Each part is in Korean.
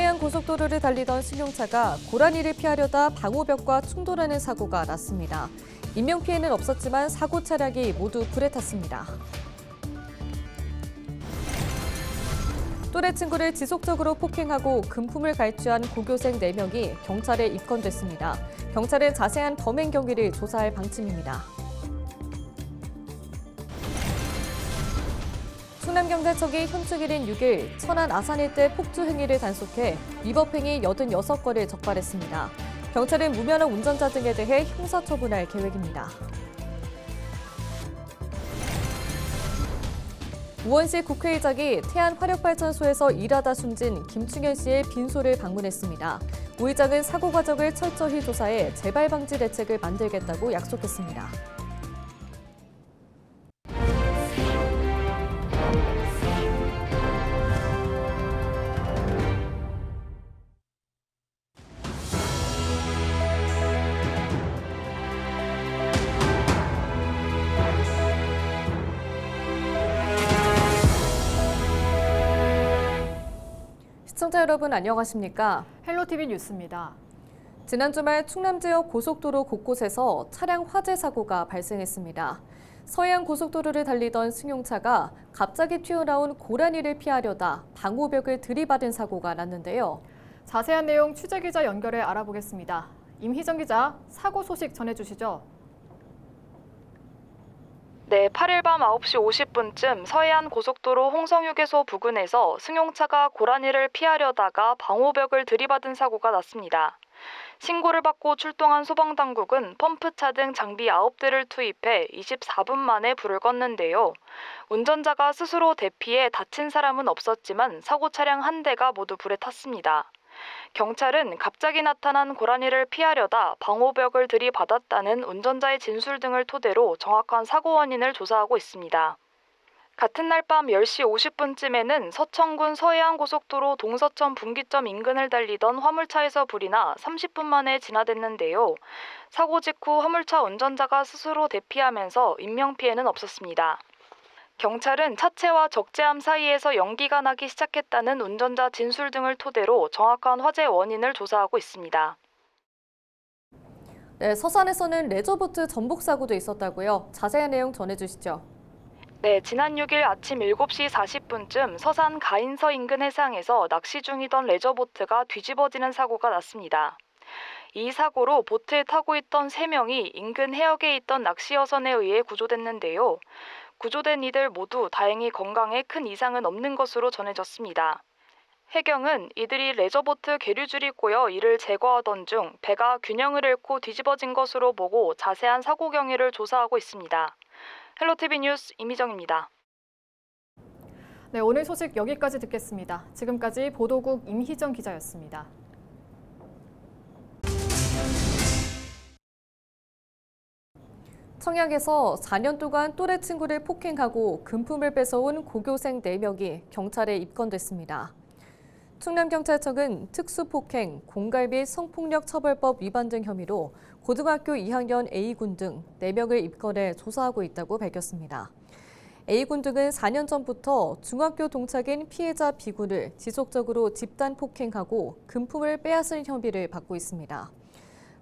서해안 고속도로를 달리던 승용차가 고라니를 피하려다 방호벽과 충돌하는 사고가 났습니다. 인명피해는 없었지만 사고 차량이 모두 불에 탔습니다. 또래 친구를 지속적으로 폭행하고 금품을 갈취한 고교생 4명이 경찰에 입건됐습니다. 경찰은 자세한 범행 경위를 조사할 방침입니다. 충남경찰청이 현충 일인 6일 천안 아산 일대 폭주 행위를 단속해 위법 행위 86건을 적발했습니다. 경찰은 무면허 운전자 등에 대해 형사처분할 계획입니다. 우원시 국회의장이 태안화력발전소에서 일하다 숨진 김충현 씨의 빈소를 방문했습니다. 우 의장은 사고 과정을 철저히 조사해 재발 방지 대책을 만들겠다고 약속했습니다. 시청자 여러분 안녕하십니까? 헬로티비 뉴스입니다. 지난 주말 충남 지역 고속도로 곳곳에서 차량 화재 사고가 발생했습니다. 서해안 고속도로를 달리던 승용차가 갑자기 튀어나온 고라니를 피하려다 방호벽을 들이받은 사고가 났는데요. 자세한 내용 취재기자 연결해 알아보겠습니다. 임희정 기자, 사고 소식 전해주시죠. 네, 8일 밤 9시 50분쯤 서해안 고속도로 홍성휴게소 부근에서 승용차가 고라니를 피하려다가 방호벽을 들이받은 사고가 났습니다. 신고를 받고 출동한 소방당국은 펌프차 등 장비 9대를 투입해 24분 만에 불을 껐는데요. 운전자가 스스로 대피해 다친 사람은 없었지만 사고 차량 한 대가 모두 불에 탔습니다. 경찰은 갑자기 나타난 고라니를 피하려다 방호벽을 들이받았다는 운전자의 진술 등을 토대로 정확한 사고 원인을 조사하고 있습니다. 같은 날 밤 10시 50분쯤에는 서천군 서해안고속도로 동서천 분기점 인근을 달리던 화물차에서 불이 나 30분 만에 진화됐는데요. 사고 직후 화물차 운전자가 스스로 대피하면서 인명피해는 없었습니다. 경찰은 차체와 적재함 사이에서 연기가 나기 시작했다는 운전자 진술 등을 토대로 정확한 화재 원인을 조사하고 있습니다. 네, 서산에서는 레저보트 전복 사고도 있었다고요. 자세한 내용 전해주시죠. 네, 지난 6일 아침 7시 40분쯤 서산 가인서 인근 해상에서 낚시 중이던 레저보트가 뒤집어지는 사고가 났습니다. 이 사고로 보트에 타고 있던 3명이 인근 해역에 있던 낚시여선에 의해 구조됐는데요. 구조된 이들 모두 다행히 건강에 큰 이상은 없는 것으로 전해졌습니다. 해경은 이들이 레저보트 계류줄이 꼬여 이를 제거하던 중 배가 균형을 잃고 뒤집어진 것으로 보고 자세한 사고 경위를 조사하고 있습니다. 헬로티비 뉴스 임희정입니다. 네, 오늘 소식 여기까지 듣겠습니다. 지금까지 보도국 임희정 기자였습니다. 청양에서 4년 동안 또래 친구를 폭행하고 금품을 뺏어온 고교생 4명이 경찰에 입건됐습니다. 충남경찰청은 특수폭행, 공갈 및 성폭력처벌법 위반 등 혐의로 고등학교 2학년 A군 등 4명을 입건해 조사하고 있다고 밝혔습니다. A군 등은 4년 전부터 중학교 동창인 피해자 B군을 지속적으로 집단 폭행하고 금품을 빼앗은 혐의를 받고 있습니다.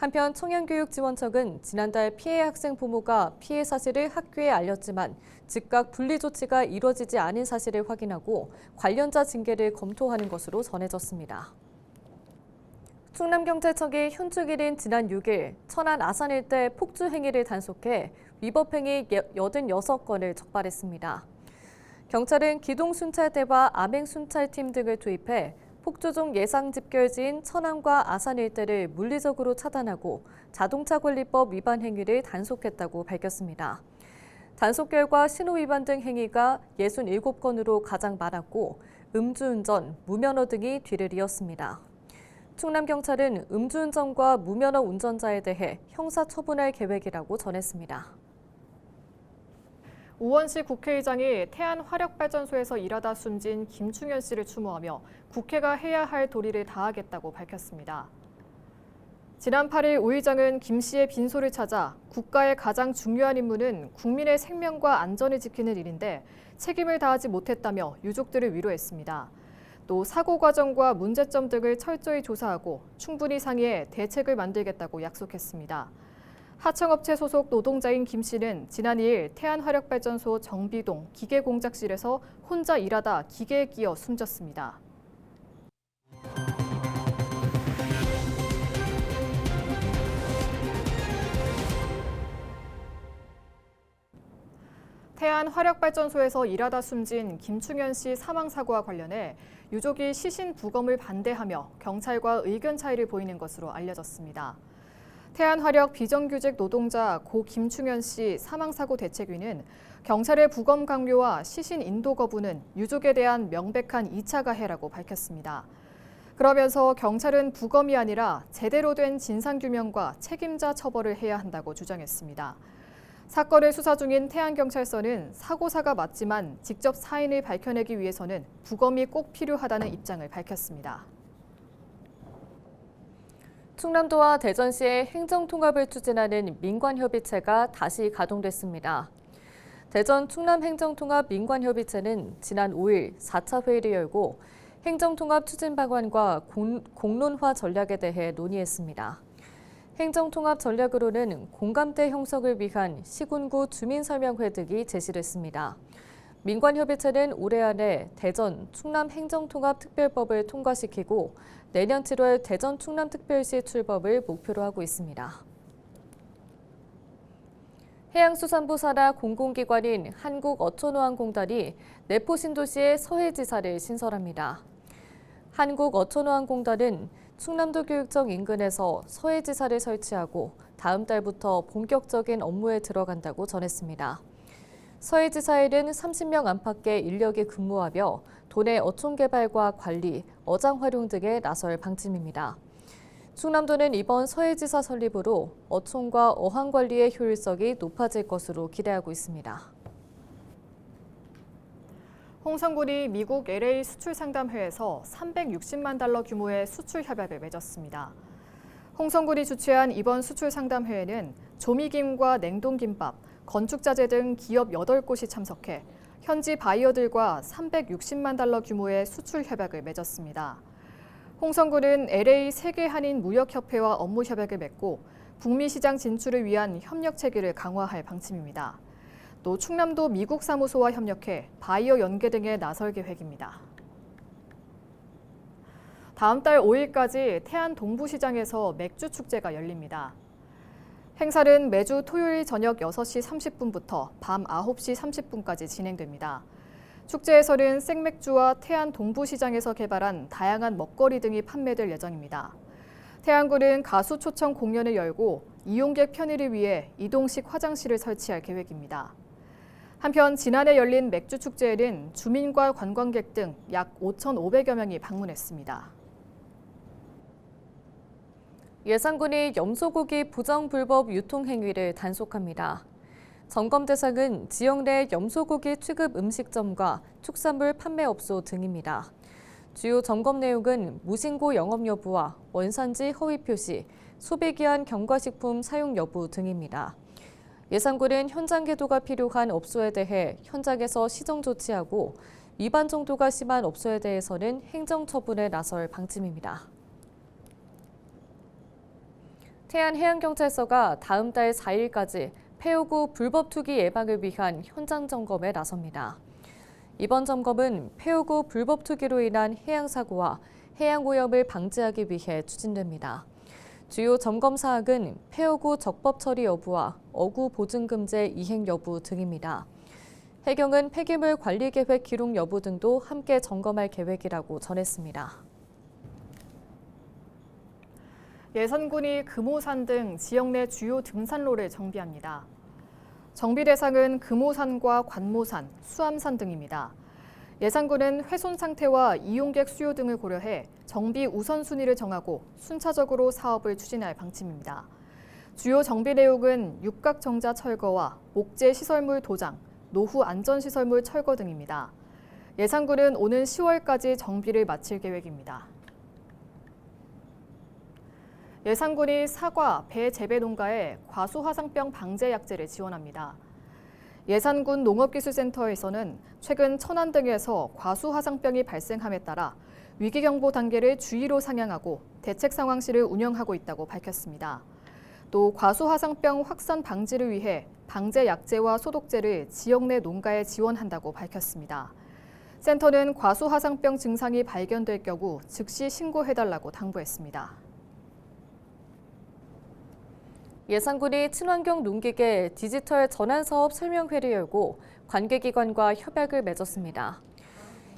한편 청양교육지원청은 지난달 피해 학생 부모가 피해 사실을 학교에 알렸지만 즉각 분리 조치가 이뤄지지 않은 사실을 확인하고 관련자 징계를 검토하는 것으로 전해졌습니다. 충남경찰청이 현충 일인 지난 6일 천안 아산 일대 폭주 행위를 단속해 위법 행위 86건을 적발했습니다. 경찰은 기동순찰대와 암행순찰팀 등을 투입해 폭주종 예상 집결지인 천안과 아산 일대를 물리적으로 차단하고 자동차 관리법 위반 행위를 단속했다고 밝혔습니다. 단속 결과 신호 위반 등 행위가 67건으로 가장 많았고 음주운전, 무면허 등이 뒤를 이었습니다. 충남경찰은 음주운전과 무면허 운전자에 대해 형사처분할 계획이라고 전했습니다. 우원시 국회의장이 태안화력발전소에서 일하다 숨진 김충현 씨를 추모하며 국회가 해야 할 도리를 다하겠다고 밝혔습니다. 지난 8일 우 의장은 김 씨의 빈소를 찾아 국가의 가장 중요한 임무는 국민의 생명과 안전을 지키는 일인데 책임을 다하지 못했다며 유족들을 위로했습니다. 또 사고 과정과 문제점 등을 철저히 조사하고 충분히 상의해 대책을 만들겠다고 약속했습니다. 하청업체 소속 노동자인 김 씨는 지난 2일 태안화력발전소 정비동 기계공작실에서 혼자 일하다 기계에 끼어 숨졌습니다. 태안화력발전소에서 일하다 숨진 김충현 씨 사망 사고와 관련해 유족이 시신 부검을 반대하며 경찰과 의견 차이를 보이는 것으로 알려졌습니다. 태안화력 비정규직 노동자 고 김충현 씨 사망사고 대책위는 경찰의 부검 강요와 시신 인도 거부는 유족에 대한 명백한 2차 가해라고 밝혔습니다. 그러면서 경찰은 부검이 아니라 제대로 된 진상규명과 책임자 처벌을 해야 한다고 주장했습니다. 사건을 수사 중인 태안경찰서는 사고사가 맞지만 직접 사인을 밝혀내기 위해서는 부검이 꼭 필요하다는 입장을 밝혔습니다. 충남도와 대전시의 행정통합을 추진하는 민관협의체가 다시 가동됐습니다. 대전 충남행정통합 민관협의체는 지난 5일 4차 회의를 열고 행정통합 추진 방안과 공론화 전략에 대해 논의했습니다. 행정통합 전략으로는 공감대 형성을 위한 시군구 주민설명회 등이 제시됐습니다. 민관협의체는 올해 안에 대전 충남행정통합특별법을 통과시키고 내년 7월 대전 충남특별시 출범을 목표로 하고 있습니다. 해양수산부 산하 공공기관인 한국어촌어항공단이 내포신도시의 서해지사를 신설합니다. 한국어촌어항공단은 충남도 교육청 인근에서 서해지사를 설치하고 다음 달부터 본격적인 업무에 들어간다고 전했습니다. 서해지사에는 30명 안팎의 인력이 근무하며 도내 어촌 개발과 관리, 어장 활용 등에 나설 방침입니다. 충남도는 이번 서해지사 설립으로 어촌과 어항 관리의 효율성이 높아질 것으로 기대하고 있습니다. 홍성군이 미국 LA 수출상담회에서 360만 달러 규모의 수출 협약을 맺었습니다. 홍성군이 주최한 이번 수출상담회에는 조미김과 냉동김밥, 건축자재 등 기업 8곳이 참석해 현지 바이어들과 360만 달러 규모의 수출 협약을 맺었습니다. 홍성군은 LA 세계한인 무역협회와 업무 협약을 맺고 북미 시장 진출을 위한 협력 체계를 강화할 방침입니다. 또 충남도 미국 사무소와 협력해 바이어 연계 등에 나설 계획입니다. 다음 달 5일까지 태안 동부시장에서 맥주 축제가 열립니다. 행사는 매주 토요일 저녁 6시 30분부터 밤 9시 30분까지 진행됩니다. 축제에서는 생맥주와 태안 동부시장에서 개발한 다양한 먹거리 등이 판매될 예정입니다. 태안군은 가수 초청 공연을 열고 이용객 편의를 위해 이동식 화장실을 설치할 계획입니다. 한편 지난해 열린 맥주 축제에는 주민과 관광객 등 약 5,500여 명이 방문했습니다. 예산군이 염소고기 부정불법 유통 행위를 단속합니다. 점검 대상은 지역 내 염소고기 취급 음식점과 축산물 판매업소 등입니다. 주요 점검 내용은 무신고 영업 여부와 원산지 허위 표시, 소비기한 경과식품 사용 여부 등입니다. 예산군은 현장 계도가 필요한 업소에 대해 현장에서 시정 조치하고 위반 정도가 심한 업소에 대해서는 행정처분에 나설 방침입니다. 태안해양경찰서가 다음 달 4일까지 폐호구 불법 투기 예방을 위한 현장 점검에 나섭니다. 이번 점검은 폐호구 불법 투기로 인한 해양사고와 해양오염을 방지하기 위해 추진됩니다. 주요 점검 사항은 폐호구 적법 처리 여부와 어구 보증금제 이행 여부 등입니다. 해경은 폐기물 관리 계획 기록 여부 등도 함께 점검할 계획이라고 전했습니다. 예산군이 금오산 등 지역 내 주요 등산로를 정비합니다. 정비 대상은 금오산과 관모산, 수암산 등입니다. 예산군은 훼손 상태와 이용객 수요 등을 고려해 정비 우선순위를 정하고 순차적으로 사업을 추진할 방침입니다. 주요 정비 내용은 육각정자 철거와 목재 시설물 도장, 노후 안전시설물 철거 등입니다. 예산군은 오는 10월까지 정비를 마칠 계획입니다. 예산군이 사과, 배 재배 농가에 과수화상병 방제 약제를 지원합니다. 예산군 농업기술센터에서는 최근 천안 등에서 과수화상병이 발생함에 따라 위기경보 단계를 주의로 상향하고 대책상황실을 운영하고 있다고 밝혔습니다. 또 과수화상병 확산 방지를 위해 방제 약제와 소독제를 지역 내 농가에 지원한다고 밝혔습니다. 센터는 과수화상병 증상이 발견될 경우 즉시 신고해달라고 당부했습니다. 예산군이 친환경 농기계 디지털 전환사업 설명회를 열고 관계기관과 협약을 맺었습니다.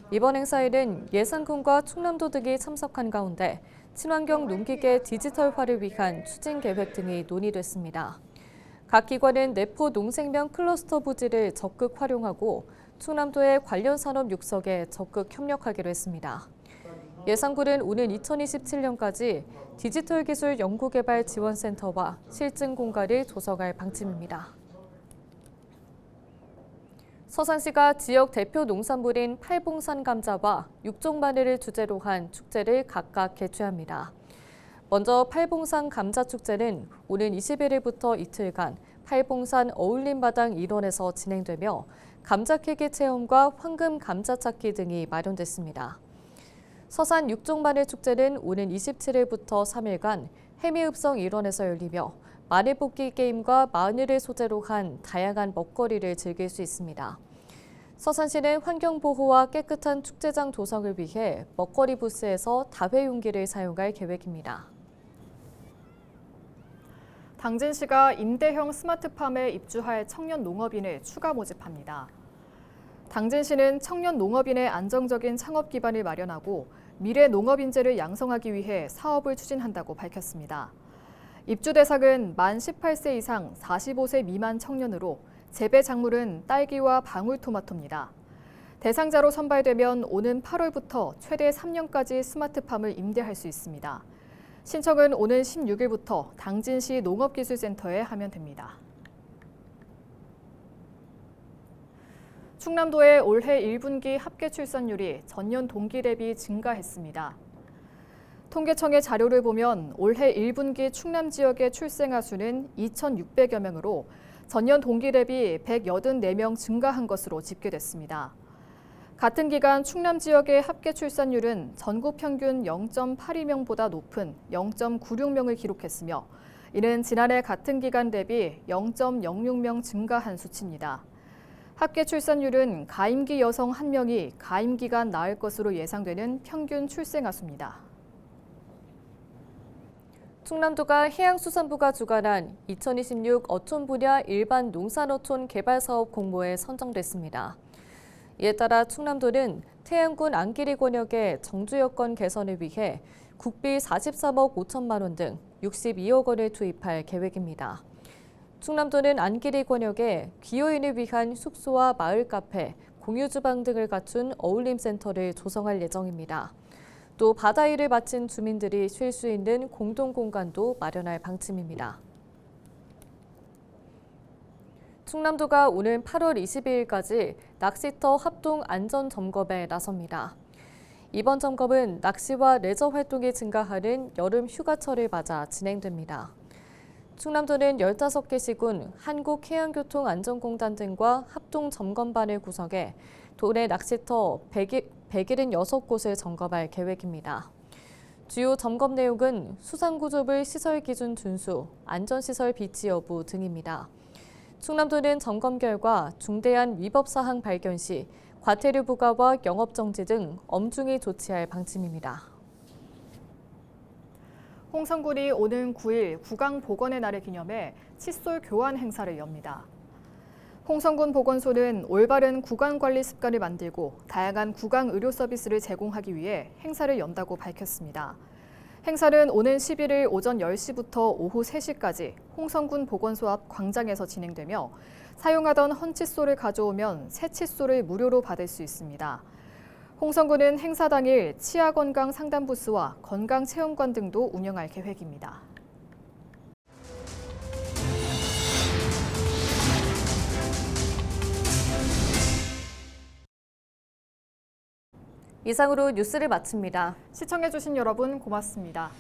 이번 행사에는 예산군과 충남도 등이 참석한 가운데 친환경 농기계 디지털화를 위한 추진 계획 등이 논의됐습니다. 각 기관은 내포 농생명 클러스터 부지를 적극 활용하고 충남도의 관련 산업 육성에 적극 협력하기로 했습니다. 예산군은 오는 2027년까지 디지털 기술 연구개발 지원센터와 실증 공간을 조성할 방침입니다. 서산시가 지역 대표 농산물인 팔봉산 감자와 육종 마늘을 주제로 한 축제를 각각 개최합니다. 먼저 팔봉산 감자축제는 오는 21일부터 이틀간 팔봉산 어울림마당 일원에서 진행되며 감자 캐기 체험과 황금 감자 찾기 등이 마련됐습니다. 서산 육종 마늘 축제는 오는 27일부터 3일간 해미읍성 일원에서 열리며 마늘 뽑기 게임과 마늘을 소재로 한 다양한 먹거리를 즐길 수 있습니다. 서산시는 환경보호와 깨끗한 축제장 조성을 위해 먹거리 부스에서 다회용기를 사용할 계획입니다. 당진시가 임대형 스마트팜에 입주할 청년 농업인을 추가 모집합니다. 당진시는 청년 농업인의 안정적인 창업 기반을 마련하고 미래 농업 인재를 양성하기 위해 사업을 추진한다고 밝혔습니다. 입주 대상은 만 18세 이상 45세 미만 청년으로 재배 작물은 딸기와 방울토마토입니다. 대상자로 선발되면 오는 8월부터 최대 3년까지 스마트팜을 임대할 수 있습니다. 신청은 오는 16일부터 당진시 농업기술센터에 하면 됩니다. 충남도의 올해 1분기 합계 출산율이 전년 동기 대비 증가했습니다. 통계청의 자료를 보면 올해 1분기 충남 지역의 출생아 수는 2,600여 명으로 전년 동기 대비 184명 증가한 것으로 집계됐습니다. 같은 기간 충남 지역의 합계 출산율은 전국 평균 0.82명보다 높은 0.96명을 기록했으며 이는 지난해 같은 기간 대비 0.06명 증가한 수치입니다. 합계 출산율은 가임기 여성 1명이 가임기간 낳을 것으로 예상되는 평균 출생아 수입니다. 충남도가 해양수산부가 주관한 2026 어촌 분야 일반 농산어촌 개발사업 공모에 선정됐습니다. 이에 따라 충남도는 태안군 안기리 권역의 정주 여건 개선을 위해 국비 43억 5천만 원 등 62억 원을 투입할 계획입니다. 충남도는 안기리 권역에 기여인을 위한 숙소와 마을 카페, 공유주방 등을 갖춘 어울림센터를 조성할 예정입니다. 또 바다 일을 마친 주민들이 쉴 수 있는 공동공간도 마련할 방침입니다. 충남도가 오는 8월 22일까지 낚시터 합동 안전 점검에 나섭니다. 이번 점검은 낚시와 레저 활동이 증가하는 여름 휴가철을 맞아 진행됩니다. 충남도는 15개 시군 한국해양교통안전공단 등과 합동 점검반을 구성해 도내 낚시터 176곳을 점검할 계획입니다. 주요 점검 내용은 수상구조물 시설 기준 준수, 안전시설 비치 여부 등입니다. 충남도는 점검 결과 중대한 위법 사항 발견 시 과태료 부과와 영업 정지 등 엄중히 조치할 방침입니다. 홍성군이 오는 9일 구강보건의 날을 기념해 칫솔 교환 행사를 엽니다. 홍성군 보건소는 올바른 구강관리 습관을 만들고 다양한 구강 의료 서비스를 제공하기 위해 행사를 연다고 밝혔습니다. 행사는 오는 11일 오전 10시부터 오후 3시까지 홍성군 보건소 앞 광장에서 진행되며 사용하던 헌칫솔을 가져오면 새 칫솔을 무료로 받을 수 있습니다. 홍성군은 행사 당일 치아건강 상담부스와 건강체험관 등도 운영할 계획입니다. 이상으로 뉴스를 마칩니다. 시청해주신 여러분 고맙습니다.